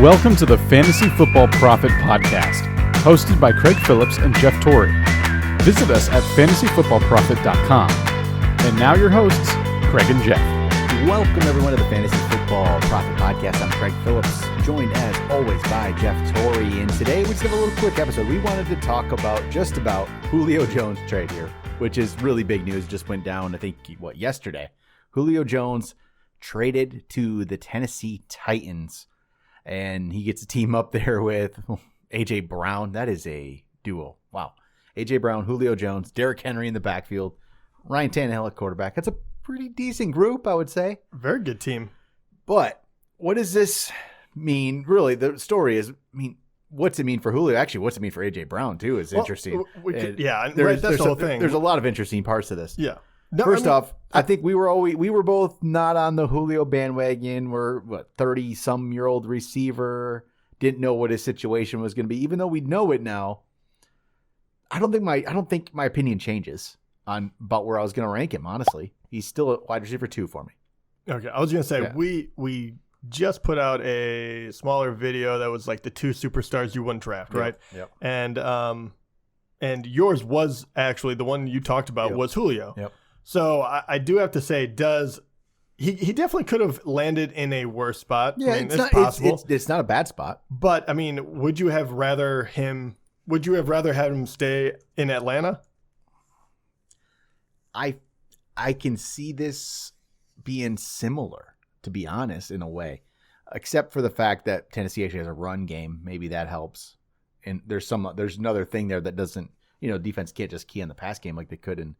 Welcome to the Fantasy Football Prophet podcast, hosted by Craig Phillips and Jeff Torrey. Visit us at fantasyfootballprophet.com. And now your hosts, Craig and Jeff. Welcome everyone to the Fantasy Football Prophet podcast. I'm Craig Phillips, joined as always by Jeff Torrey. And today we just have a little quick episode. We wanted to talk about just about Julio Jones trade here, which is really big news. Just went down, I think, yesterday. Julio Jones traded to the Tennessee Titans. And he gets a team up there with A.J. Brown. That is a duo. Wow. A.J. Brown, Julio Jones, Derrick Henry in the backfield, Ryan Tannehill at quarterback. That's a pretty decent group, I would say. Very good team. But what does this mean? Really, the story is, what's it mean for Julio? Actually, what's it mean for A.J. Brown, too, is interesting. That's the whole thing. There's a lot of interesting parts to this. Yeah. No, First off, I think we were both not on the Julio bandwagon. We're 30-some-year-old receiver, didn't know what his situation was going to be. Even though we know it now, I don't think my opinion changes on about where I was going to rank him. Honestly, he's still a wide receiver 2 for me. Okay, I was going to say we just put out a smaller video that was like the 2 superstars you wouldn't draft, right? Yep. And yours was actually the one you talked about was Julio. Yep. So I do have to say, he definitely could have landed in a worse spot. Yeah, it's possible. It's not a bad spot. But would you have rather had him stay in Atlanta? I can see this being similar, to be honest, in a way, except for the fact that Tennessee actually has a run game. Maybe that helps. And there's another thing there that doesn't, defense can't just key on the pass game like they could in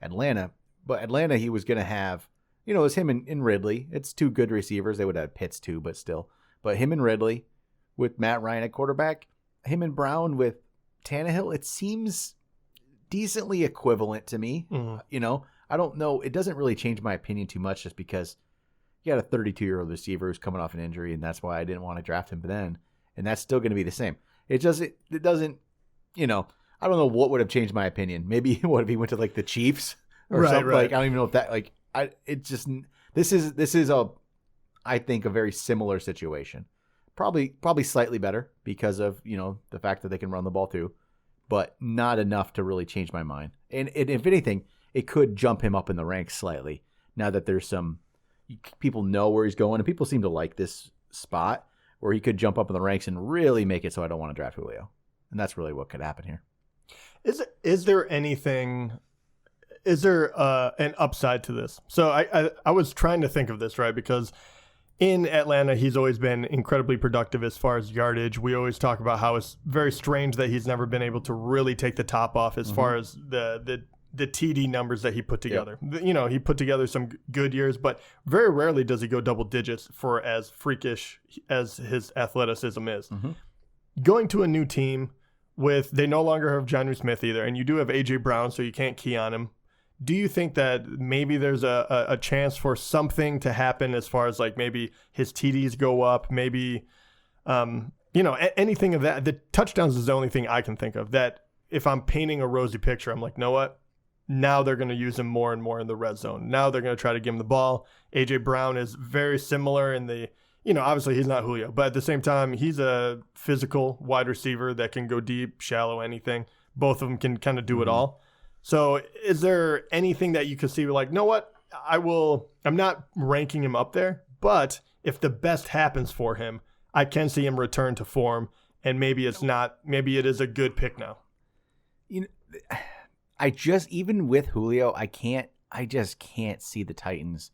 Atlanta. But Atlanta, he was going to have, it was him and Ridley. It's 2 good receivers. They would have Pitts too, but still. But him and Ridley with Matt Ryan at quarterback, him and Brown with Tannehill, it seems decently equivalent to me. Mm-hmm. I don't know. It doesn't really change my opinion too much just because you got a 32-year-old receiver who's coming off an injury, and that's why I didn't want to draft him then. And that's still going to be the same. It doesn't, I don't know what would have changed my opinion. Maybe what if he went to like the Chiefs or something? Right. Like, I don't even know if that this is I think a very similar situation. Probably slightly better because of, the fact that they can run the ball too, but not enough to really change my mind. And if anything, it could jump him up in the ranks slightly now that there's some people know where he's going and people seem to like this spot where he could jump up in the ranks and really make it so I don't want to draft Julio. And that's really what could happen here. Is there an upside to this? So I was trying to think of this, right? Because in Atlanta, he's always been incredibly productive as far as yardage. We always talk about how it's very strange that he's never been able to really take the top off as far as the TD numbers that he put together. Yep. He put together some good years, but very rarely does he go double digits for as freakish as his athleticism is. Mm-hmm. Going to a new team they no longer have Jonnu Smith either, and you do have A.J. Brown, so you can't key on him. Do you think that maybe there's a chance for something to happen as far as like maybe his TDs go up, maybe, anything of that? The touchdowns is the only thing I can think of that if I'm painting a rosy picture, I'm like, know what? Now they're going to use him more and more in the red zone. Now they're going to try to give him the ball. A.J. Brown is very similar in the, obviously he's not Julio, but at the same time, he's a physical wide receiver that can go deep, shallow, anything. Both of them can kind of do it all. So is there anything that you could see like, know what? I'm not ranking him up there, but if the best happens for him, I can see him return to form, and maybe it is a good pick now. Even with Julio, I just can't see the Titans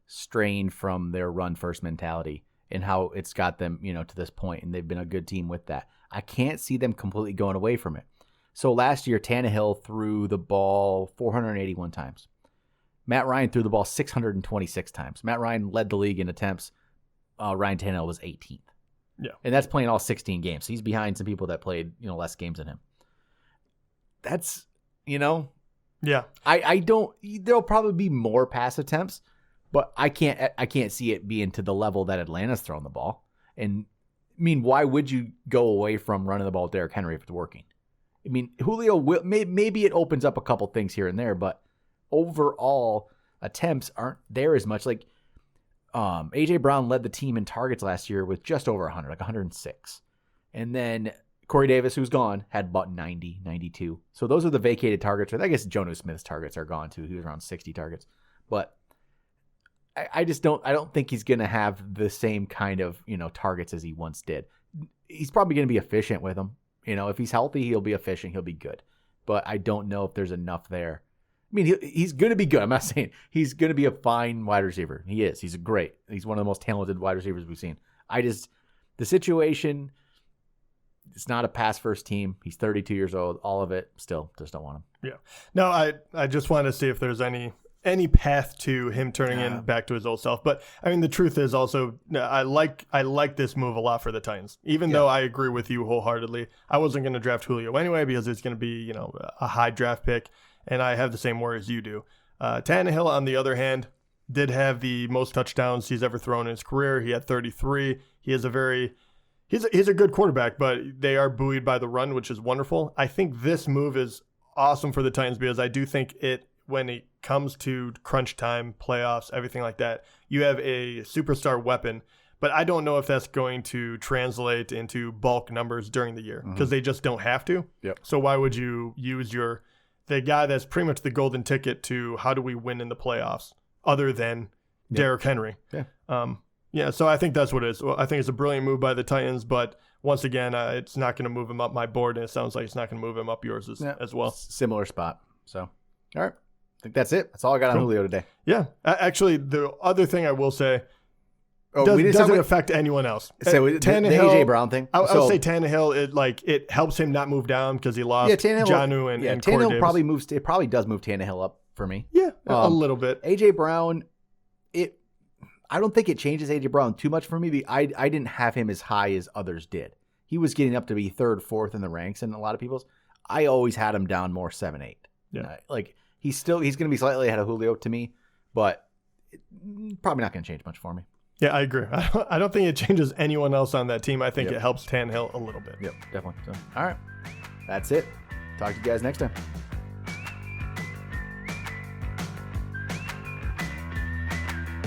strain from their run first mentality and how it's got them, to this point, and they've been a good team with that. I can't see them completely going away from it. So last year, Tannehill threw the ball 481 times. Matt Ryan threw the ball 626 times. Matt Ryan led the league in attempts. Ryan Tannehill was 18th. Yeah. And that's playing all 16 games. So he's behind some people that played, less games than him. That's, Yeah. There'll probably be more pass attempts, but I can't see it being to the level that Atlanta's throwing the ball. And why would you go away from running the ball with Derrick Henry if it's working? Julio maybe it opens up a couple things here and there, but overall attempts aren't there as much. Like A.J. Brown led the team in targets last year with just over 100, like 106. And then Corey Davis, who's gone, had about 90, 92. So those are the vacated targets. I guess Jonnu Smith's targets are gone too. He was around 60 targets. But I don't think he's going to have the same kind of, targets as he once did. He's probably going to be efficient with them. If he's healthy, he'll be efficient. He'll be good. But I don't know if there's enough there. I mean, he's going to be good. I'm not saying he's going to be a fine wide receiver. He is. He's He's one of the most talented wide receivers we've seen. The situation, it's not a pass-first team. He's 32 years old. All of it, still, just don't want him. Yeah. No, I just wanted to see if there's any path to him turning in back to his old self. But I mean, the truth is also, I like this move a lot for the Titans, even though I agree with you wholeheartedly. I wasn't going to draft Julio anyway, because it's going to be, a high draft pick. And I have the same worry as you do. Tannehill, on the other hand, did have the most touchdowns he's ever thrown in his career. He had 33. He is he's a good quarterback, but they are buoyed by the run, which is wonderful. I think this move is awesome for the Titans, because I do think when it comes to crunch time, playoffs, everything like that, you have a superstar weapon. But I don't know if that's going to translate into bulk numbers during the year, because they just don't have to. Yep. So why would you use the guy that's pretty much the golden ticket to how do we win in the playoffs, other than Derrick Henry? Yeah. So I think that's what it is. Well, I think it's a brilliant move by the Titans, but once again, it's not going to move him up my board, and it sounds like it's not going to move him up yours as well. Similar spot. So, all right. I think that's it. That's all I got on Julio today. Yeah. Actually, the other thing I will say, doesn't affect anyone else. So the A.J. Brown thing? I would say Tannehill, it helps him not move down because he lost Jonnu and Tannehill Corey Davis. It probably does move Tannehill up for me. Yeah, a little bit. A.J. Brown, I don't think it changes A.J. Brown too much for me. I didn't have him as high as others did. He was getting up to be third, fourth in the ranks in a lot of people's. I always had him down more 7-8. Yeah. He's going to be slightly ahead of Julio to me, but probably not going to change much for me. Yeah, I agree. I don't think it changes anyone else on that team. I think it helps Tannehill a little bit. Yep, definitely. So, all right. That's it. Talk to you guys next time.